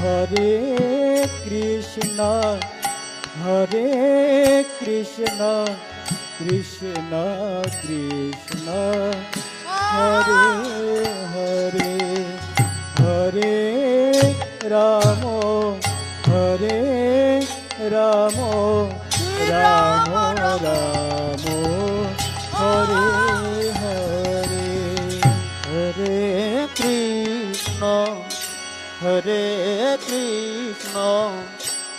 Hare Krishna Krishna Krishna Hare Hare Hare Ram Ram Ram Ram Hare Hare Hare Krishna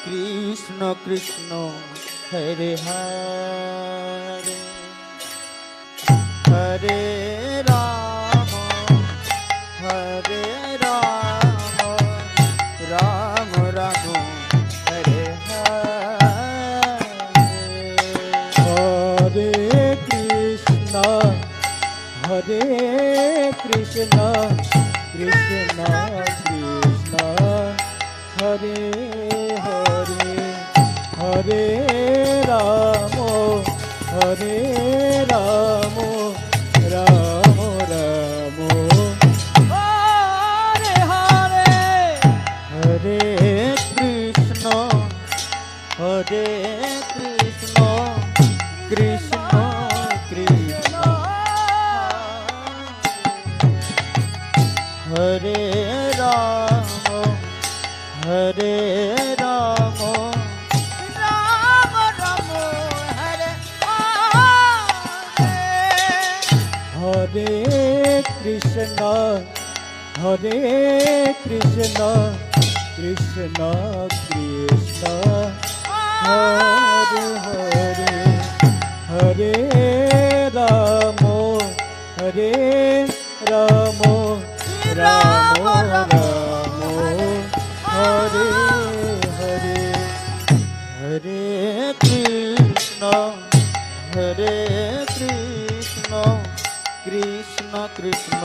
Krishna Krishna Hare Hare Hare Ram Ram Ram Hare Hare Hare Krishna Krishna Krishna Hare Hare Hare Ram Ram Ram Hare Hare Hare Krishna Krishna Krishna Hare Ram Ram Ram Hare Hare Krishna Krishna Krishna Hare Hare Hare Ram Ram Ram Hare Hare Hare Krishna Krishna Krishna Hare Hare Hare Ram Ram Ram Hare Hare Hare Krishna Krishna Krishna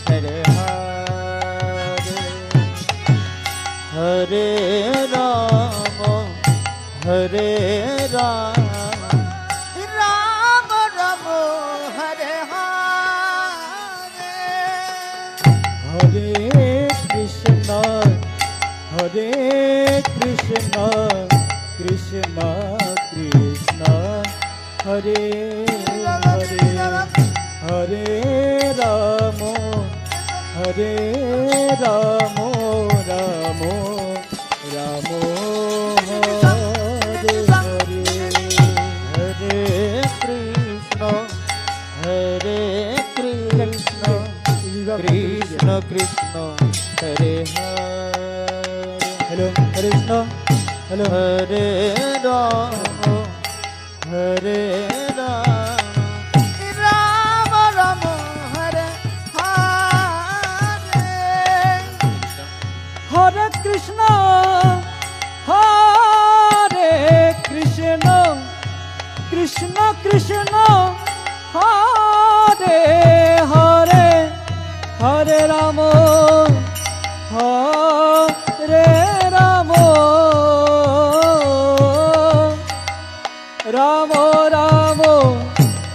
Hare Hare Hare Ram Ram Ram Hare Hare Hare Krishna Krishna Krishna Hare Hare hello Hare Krishna hello Hare Ram Ram Hare Hare Krishna Krishna Krishna Hare Hare Hare Ram Ram Ram Ram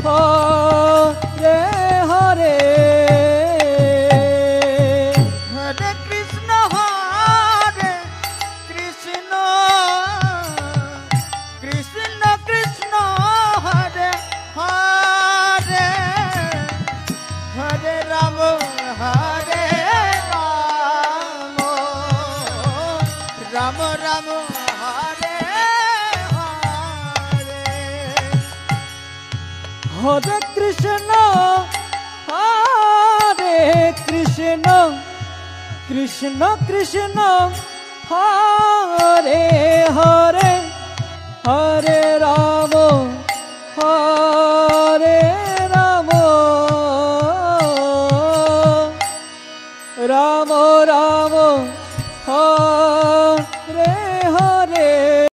Hare Hare Hare Krishna Krishna Krishna Hare Hare Hare Ram Ram Ram Hare Hare Krishna Krishna Krishna Hare Hare Hare